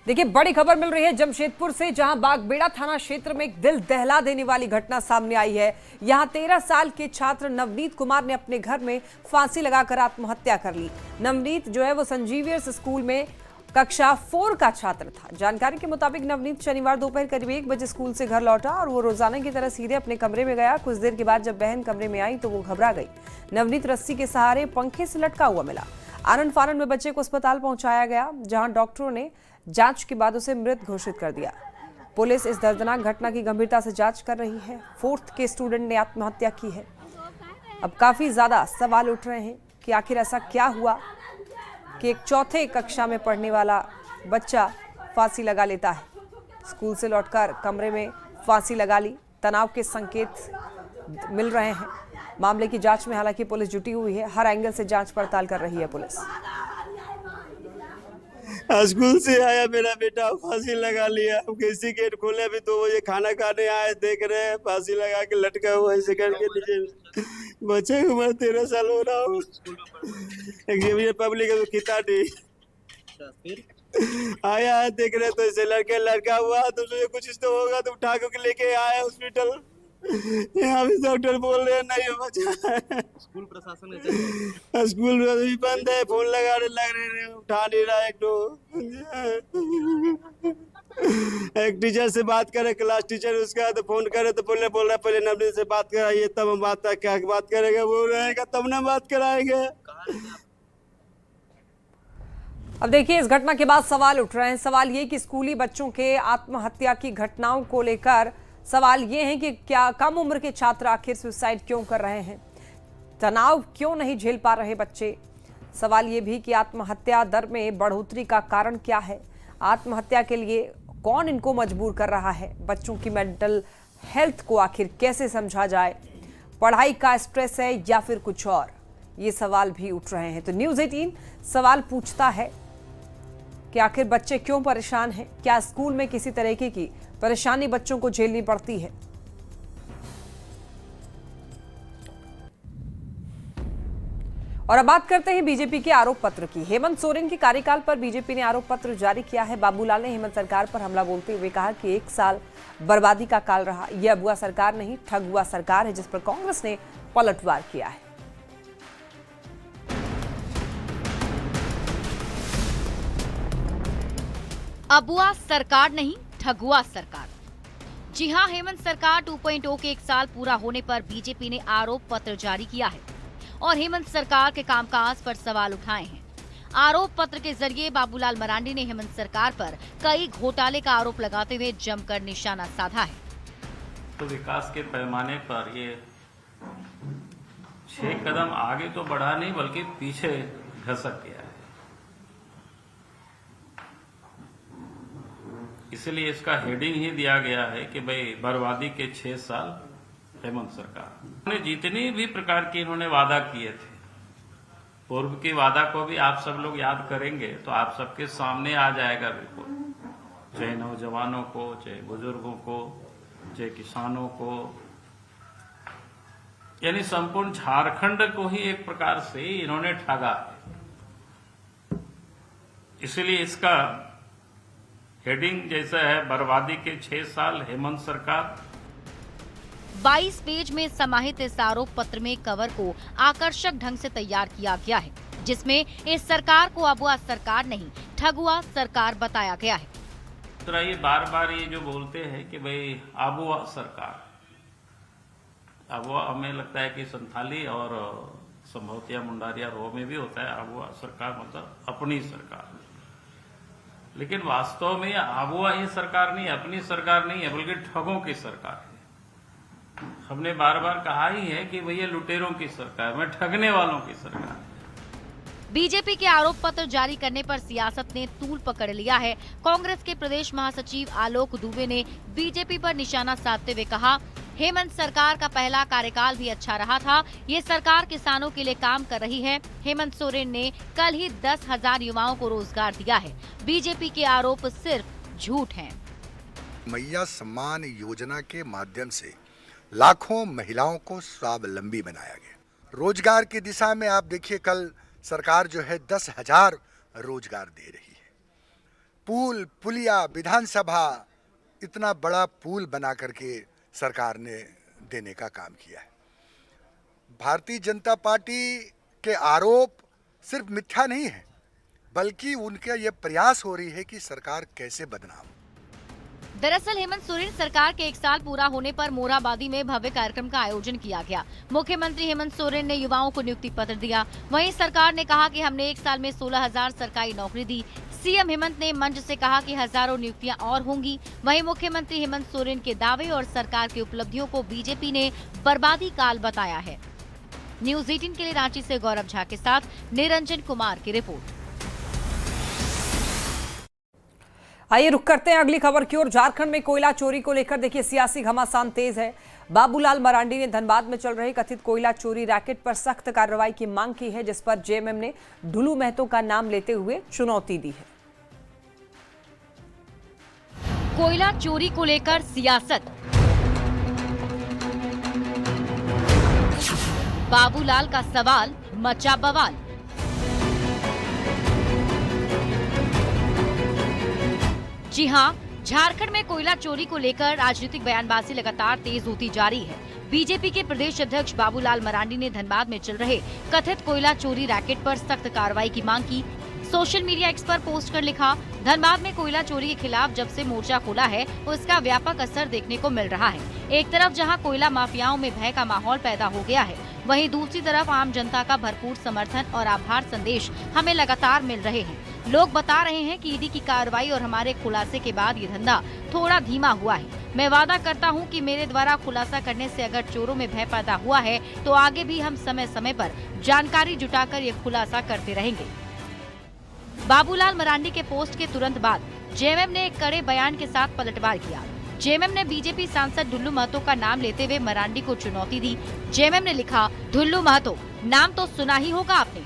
देखिए, बड़ी खबर मिल रही है जमशेदपुर से, जहां बागबेड़ा थाना क्षेत्र में एक दिल दहला देने वाली घटना सामने आई है। यहां 13 साल के छात्र नवनीत कुमार ने अपने घर में फांसी लगाकर आत्महत्या कर ली। नवनीत जो है वो संजीवियर्स स्कूल में कक्षा 4 का छात्र था। जानकारी के मुताबिक नवनीत शनिवार दोपहर करीब 1 बजे स्कूल से घर लौटा और वो रोजाना की तरह सीधे अपने कमरे में गया। कुछ देर के बाद जब बहन कमरे में आई तो वो घबरा गई। नवनीत रस्सी के सहारे पंखे से लटका हुआ मिला। आनन फानन में बच्चे को अस्पताल पहुंचाया गया, जहां डॉक्टरों ने जांच के बाद उसे मृत घोषित कर दिया। पुलिस इस दर्दनाक घटना की गंभीरता से जांच कर रही है। 4th के स्टूडेंट ने आत्महत्या की है। अब काफी ज्यादा सवाल उठ रहे हैं कि आखिर ऐसा क्या हुआ कि एक 4th कक्षा में पढ़ने वाला बच्चा फांसी लगा लेता है। स्कूल से लौटकर कमरे में फांसी लगा ली। तनाव के संकेत मिल रहे हैं। मामले की जांच में हालांकि पुलिस जुटी हुई है। हर एंगल से जांच पड़ताल कर रही है पुलिस। स्कूल से आया मेरा बेटा, फांसी लगा लिया। हम कैसी गेट खोले, अभी 2 बजे खाना खाने आए, देख रहे हैं फांसी लगा के लटका हुआ ऐसे करके नीचे। बच्चे की उम्र 13 साल हो रहा हूँ। एग्जामिनर पब्लिक है खिताड़ी आया है, देख रहे तो ऐसे लड़का हुआ तो कुछ तो होगा, तो उठा के लेके आया हॉस्पिटल। यहाँ भी डॉक्टर बोल रहे हैं नहीं बचा। स्कूल प्रशासन ने स्कूल भी बंद है, फोन लग रहे उठा नहीं रहा। एक टीचर से बात करे, क्लास टीचर, उसका तो फोन करे तो बोल रहा पहले नवनीत से बात कराइए तब हम क्या बात करेंगे, वो रहेगा तब ना बात कराएंगे। अब देखिए, इस घटना के बाद सवाल उठ रहे हैं। सवाल ये कि स्कूली बच्चों के आत्महत्या की घटनाओं को लेकर सवाल ये है कि क्या कम उम्र के छात्र आखिर सुसाइड क्यों कर रहे हैं, तनाव क्यों नहीं झेल पा रहे बच्चे। सवाल ये भी कि आत्महत्या दर में बढ़ोतरी का कारण क्या है, आत्महत्या के लिए कौन इनको मजबूर कर रहा है, बच्चों की मेंटल हेल्थ को आखिर कैसे समझा जाए, पढ़ाई का स्ट्रेस है या फिर कुछ और, ये सवाल भी उठ रहे हैं। तो न्यूज़ 18 सवाल पूछता है कि आखिर बच्चे क्यों परेशान हैं, क्या स्कूल में किसी तरीके की परेशानी बच्चों को झेलनी पड़ती है। और अब बात करते हैं बीजेपी के आरोप पत्र की। हेमंत सोरेन के कार्यकाल पर बीजेपी ने आरोप पत्र जारी किया है। बाबूलाल ने हेमंत सरकार पर हमला बोलते हुए कहा कि 1 साल बर्बादी का काल रहा। यह अबुआ सरकार नहीं, ठगुआ सरकार है, जिस पर कांग्रेस ने पलटवार किया है। अबुआ सरकार नहीं, ठगुआ सरकार। जी हां, हेमंत सरकार 2.0 के 1 साल पूरा होने पर बीजेपी ने आरोप पत्र जारी किया है और हेमंत सरकार के कामकाज पर सवाल उठाए हैं। आरोप पत्र के जरिए बाबूलाल मरांडी ने हेमंत सरकार पर कई घोटाले का आरोप लगाते हुए जमकर निशाना साधा है। तो विकास के पैमाने पर ये 6 कदम आगे तो बढ़ा नहीं बल्कि पीछे घसक गया है। इसलिए इसका हेडिंग ही दिया गया है कि भाई बर्बादी के 6 साल हेमंत सरकार। उन्होंने जितनी भी प्रकार की इन्होंने वादा किए थे, पूर्व की वादा को भी आप सब लोग याद करेंगे तो आप सबके सामने आ जाएगा बिल्कुल, चाहे नौजवानों को, चाहे बुजुर्गों को, चाहे किसानों को, यानी संपूर्ण झारखंड को ही एक प्रकार से इन्होंने ठगा है। इसलिए इसका हेडिंग जैसा है, बर्बादी के 6 साल हेमंत सरकार। 22 पेज में समाहित इस आरोप पत्र में कवर को आकर्षक ढंग से तैयार किया गया है, जिसमें इस सरकार को अबुआ सरकार नहीं, ठगुआ सरकार बताया गया है। तो ये बार बार ये जो बोलते हैं कि भाई अबुआ सरकार, अबुआ हमें लगता है कि संथाली और संभवतिया मुंडारिया रो में भी होता है अबुआ सरकार, मतलब अपनी सरकार। लेकिन वास्तव में अबुआ ये सरकार नहीं, अपनी सरकार नहीं है, बल्कि ठगों की सरकार है। हमने बार बार कहा ही है कि भैया लुटेरों की सरकार में, ठगने वालों की सरकार है। बीजेपी के आरोप पत्र जारी करने पर सियासत ने तूल पकड़ लिया है। कांग्रेस के प्रदेश महासचिव आलोक दुबे ने बीजेपी पर निशाना साधते हुए कहा, हेमंत सरकार का पहला कार्यकाल भी अच्छा रहा था। ये सरकार किसानों के लिए काम कर रही है। हेमंत सोरेन ने कल ही 10,000 युवाओं को रोजगार दिया है। बीजेपी के आरोप सिर्फ झूठ हैं। मैया सम्मान योजना के माध्यम से लाखों महिलाओं को स्वावलंबी बनाया गया। रोजगार की दिशा में आप देखिए, कल सरकार जो है 10,000 रोजगार दे रही है। पुल पुलिया विधानसभा इतना बड़ा पुल बना करके सरकार ने देने का काम किया है। भारतीय जनता पार्टी के आरोप सिर्फ मिथ्या नहीं है, बल्कि उनका यह प्रयास हो रही है कि सरकार कैसे बदनाम। दरअसल हेमंत सोरेन सरकार के 1 साल पूरा होने पर मोरहाबादी में भव्य कार्यक्रम का आयोजन किया गया। मुख्यमंत्री हेमंत सोरेन ने युवाओं को नियुक्ति पत्र दिया। वहीं सरकार ने कहा कि हमने 1 साल में 16,000 सरकारी नौकरी दी। सीएम हेमंत ने मंच से कहा कि हजारों नियुक्तियां और होंगी। वहीं मुख्यमंत्री हेमंत सोरेन के दावे और सरकार की उपलब्धियों को बीजेपी ने बर्बादी काल बताया है। न्यूज 18 के लिए रांची से गौरव झा के साथ निरंजन कुमार की रिपोर्ट। आइए रुक करते हैं अगली खबर की ओर। झारखंड में कोयला चोरी को लेकर देखिए सियासी घमासान तेज है। बाबूलाल मरांडी ने धनबाद में चल रहे कथित कोयला चोरी रैकेट पर सख्त कार्रवाई की मांग की है, जिस पर जेएमएम ने ढुलू महतो का नाम लेते हुए चुनौती दी है। कोयला चोरी को लेकर सियासत। बाबूलाल का सवाल मचा बवाल। जी हां, झारखंड में कोयला चोरी को लेकर राजनीतिक बयानबाजी लगातार तेज होती जा रही है। बीजेपी के प्रदेश अध्यक्ष बाबूलाल मरांडी ने धनबाद में चल रहे कथित कोयला चोरी रैकेट पर सख्त कार्रवाई की मांग की। सोशल मीडिया एक्स पर पोस्ट कर लिखा, धनबाद में कोयला चोरी के खिलाफ जब से मोर्चा खोला है उसका व्यापक असर देखने को मिल रहा है। एक तरफ जहां कोयला माफियाओं में भय का माहौल पैदा हो गया है, वहीं दूसरी तरफ आम जनता का भरपूर समर्थन और आभार संदेश हमें लगातार मिल रहे हैं। लोग बता रहे हैं कि ईडी की कार्रवाई और हमारे खुलासे के बाद ये धंधा थोड़ा धीमा हुआ है। मैं वादा करता हूं कि मेरे द्वारा खुलासा करने से अगर चोरों में भय पैदा हुआ है तो आगे भी हम समय समय पर जानकारी जुटाकर ये खुलासा करते रहेंगे। बाबूलाल मरांडी के पोस्ट के तुरंत बाद जेएमएम ने एक कड़े बयान के साथ पलटवार किया। जेएमएम ने बीजेपी सांसद ढुल्लू महतो का नाम लेते हुए मरांडी को चुनौती दी। जेएमएम ने लिखा, ढुल्लू महतो नाम तो सुना ही होगा आपने,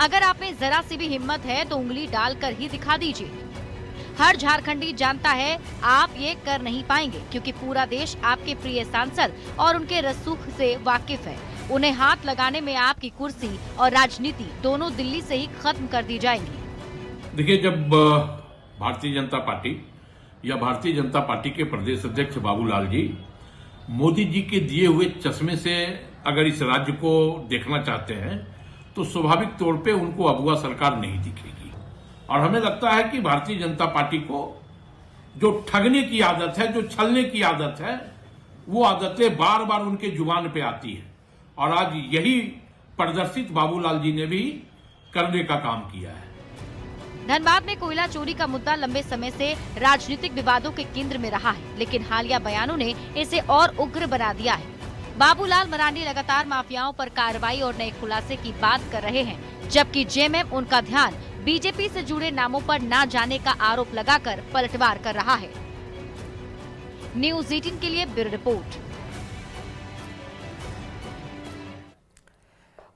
अगर आप में जरा सी भी हिम्मत है तो उंगली डालकर ही दिखा दीजिए। हर झारखंडी जानता है आप ये कर नहीं पाएंगे, क्योंकि पूरा देश आपके प्रिय सांसद और उनके रसूख से वाकिफ है। उन्हें हाथ लगाने में आपकी कुर्सी और राजनीति दोनों दिल्ली से ही खत्म कर दी जाएंगी। देखिए, जब भारतीय जनता पार्टी या भारतीय जनता पार्टी के प्रदेश अध्यक्ष बाबूलाल जी मोदी जी के दिए हुए चश्मे से अगर इस राज्य को देखना चाहते हैं तो स्वाभाविक तौर पे उनको अगुवा सरकार नहीं दिखेगी। और हमें लगता है कि भारतीय जनता पार्टी को जो ठगने की आदत है, जो छलने की आदत है, वो आदतें बार बार उनके जुबान पे आती है। और आज यही प्रदर्शित बाबूलाल जी ने भी करने का काम किया है। धनबाद में कोयला चोरी का मुद्दा लंबे समय से राजनीतिक विवादों के केंद्र में रहा है, लेकिन हालिया बयानों ने इसे और उग्र बना दिया है। बाबूलाल मरांडी लगातार माफियाओं पर कार्रवाई और नए खुलासे की बात कर रहे हैं, जबकि जेएमएम उनका ध्यान बीजेपी से जुड़े नामों पर ना जाने का आरोप लगाकर पलटवार कर रहा है। न्यूज 18 के लिए ब्यूरो रिपोर्ट।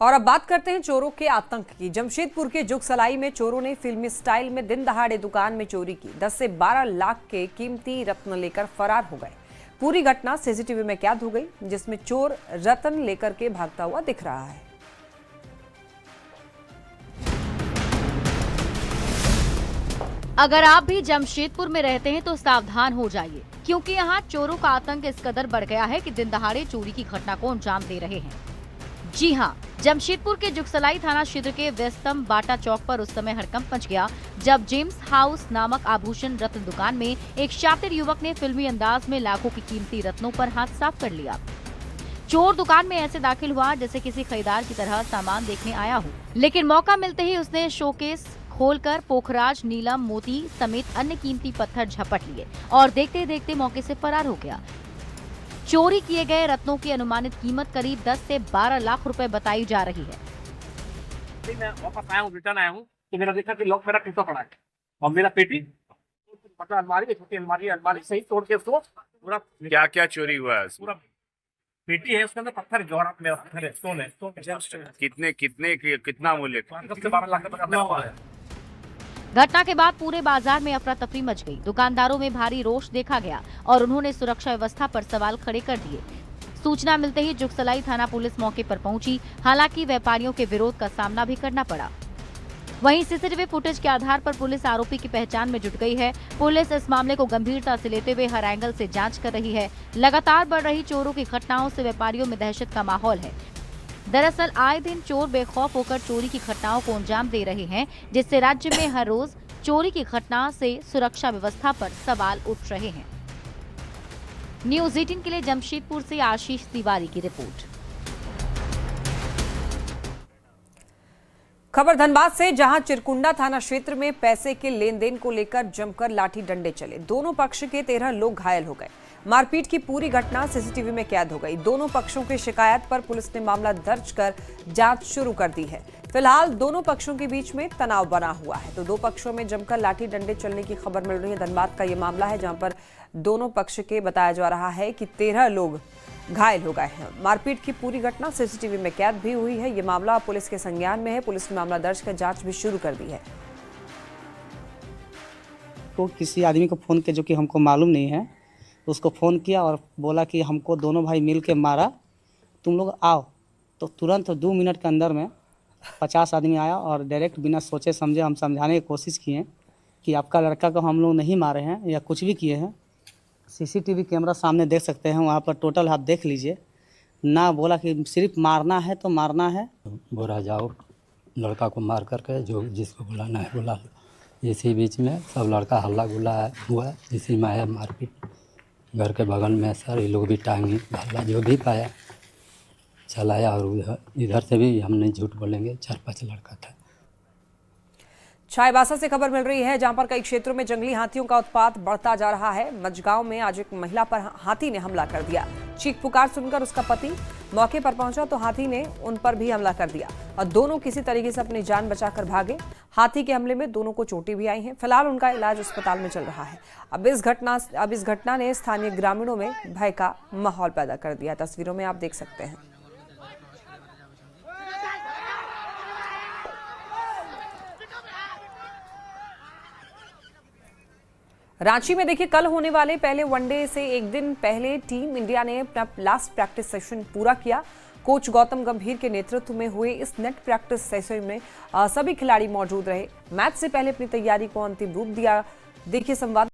और अब बात करते हैं चोरों के आतंक की। जमशेदपुर के जुगसलाई में चोरों ने फिल्मी स्टाइल में दिन दहाड़े दुकान में चोरी की। 10 से 12 लाख के कीमती रत्न लेकर फरार हो गए। पूरी घटना सीसीटीवी में कैद हो गई, जिसमें चोर रत्न लेकर के भागता हुआ दिख रहा है। अगर आप भी जमशेदपुर में रहते हैं तो सावधान हो जाइए, क्योंकि यहाँ चोरों का आतंक इस कदर बढ़ गया है कि दिन दहाड़े चोरी की घटना को अंजाम दे रहे हैं। जी हाँ, जमशेदपुर के जुगसलाई थाना क्षेत्र के व्यस्तम बाटा चौक पर उस समय हड़कंप मच गया जब जेम्स हाउस नामक आभूषण रत्न दुकान में एक शातिर युवक ने फिल्मी अंदाज में लाखों की कीमती रत्नों पर हाथ साफ कर लिया। चोर दुकान में ऐसे दाखिल हुआ जैसे किसी खरीदार की तरह सामान देखने आया हो, लेकिन मौका मिलते ही उसने शोकेस खोलकर पोखराज, नीलम, मोती समेत अन्य कीमती पत्थर झपट लिए और देखते देखते मौके से फरार हो गया। चोरी किए गए रत्नों की अनुमानित कीमत करीब 10 से 12 लाख रुपए बताई जा रही है। मैं वापस आया हूँ, रिटर्न आया हूँ, तो मेरा देखा कि लॉक मेरा टूटा पड़ा है और मेरा पेटी पता अलमारी, छोटी अलमारी सही तोड़ के उसको पूरा। क्या क्या चोरी हुआ है? पूरा पेटी है, उसके अंदर पत्थर जौहरात मेरा पत्थर है, स्टोन है। कितना मूल्य? 10 से 12 लाख तक हुआ है। घटना के बाद पूरे बाजार में अफरा तफरी मच गई। दुकानदारों में भारी रोष देखा गया और उन्होंने सुरक्षा व्यवस्था पर सवाल खड़े कर दिए। सूचना मिलते ही जुगसलाई थाना पुलिस मौके पर पहुंची, हालांकि व्यापारियों के विरोध का सामना भी करना पड़ा। वहीं सीसीटीवी फुटेज के आधार पर पुलिस आरोपी की पहचान में जुट गई है। पुलिस इस मामले को गंभीरता से लेते हुए हर एंगल से जांच कर रही है। लगातार बढ़ रही चोरों की घटनाओं से व्यापारियों में दहशत का माहौल है। दरअसल आए दिन चोर बेखौफ होकर चोरी की घटनाओं को अंजाम दे रहे हैं, जिससे राज्य में हर रोज चोरी की घटना से सुरक्षा व्यवस्था पर सवाल उठ रहे हैं। न्यूज 18 के लिए जमशेदपुर से आशीष तिवारी की रिपोर्ट। खबर धनबाद से, जहां चिरकुंडा थाना क्षेत्र में पैसे के लेन देन को लेकर जमकर लाठी डंडे चले। दोनों पक्ष के 13 लोग घायल हो गए। मारपीट की पूरी घटना सीसीटीवी में कैद हो गई। दोनों पक्षों की शिकायत पर पुलिस ने मामला दर्ज कर जांच शुरू कर दी है। फिलहाल दोनों पक्षों के बीच में तनाव बना हुआ है, तो दो पक्षों में जमकर लाठी डंडे चलने की खबर मिल रही है। धनबाद का ये मामला है, जहां पर दोनों पक्ष के बताया जा रहा है कि 13 लोग घायल हो गए हैं। मारपीट की पूरी घटना सीसीटीवी में कैद भी हुई है। ये मामला पुलिस के संज्ञान में है। पुलिस ने मामला दर्ज कर जांच भी शुरू कर दी है। तो किसी आदमी को फ़ोन किया जो कि हमको मालूम नहीं है, उसको फ़ोन किया और बोला कि हमको दोनों भाई मिल के मारा, तुम लोग आओ। तो तुरंत 2 मिनट के अंदर में 50 आदमी आया और डायरेक्ट बिना सोचे समझे हम समझाने की कोशिश किए कि आपका लड़का को हम लोग नहीं मारे हैं या कुछ भी किए हैं। सीसीटीवी कैमरा सामने देख सकते हैं, वहाँ पर टोटल आप देख लीजिए ना। बोला कि सिर्फ मारना है तो मारना है। बोला जाओ लड़का को मार करके जो जिसको बुलाना है बुला लो। इसी बीच में सब लड़का हल्ला गुल्ला हुआ, इसी में आया मारपीट। घर के बगल में सर ये लोग भी टांगी भाला जो भी पाया चलाया, और इधर से भी हम नहीं झूठ बोलेंगे 4-5 लड़का था। चाईबासा से खबर मिल रही है, जहां पर कई क्षेत्रों में जंगली हाथियों का उत्पात बढ़ता जा रहा है। मजगांव में आज एक महिला पर हाथी ने हमला कर दिया। चीख पुकार सुनकर उसका पति मौके पर पहुंचा तो हाथी ने उन पर भी हमला कर दिया और दोनों किसी तरीके से अपनी जान बचाकर भागे। हाथी के हमले में दोनों को चोटें भी आई हैं। फिलहाल उनका इलाज अस्पताल में चल रहा है। अब इस घटना ने स्थानीय ग्रामीणों में भय का माहौल पैदा कर दिया। तस्वीरों में आप देख सकते हैं। रांची में देखिए, कल होने वाले पहले वनडे से एक दिन पहले टीम इंडिया ने अपना लास्ट प्रैक्टिस सेशन पूरा किया। कोच गौतम गंभीर के नेतृत्व में हुए इस नेट प्रैक्टिस सेशन में सभी खिलाड़ी मौजूद रहे। मैच से पहले अपनी तैयारी को अंतिम रूप दिया। देखिए संवाद।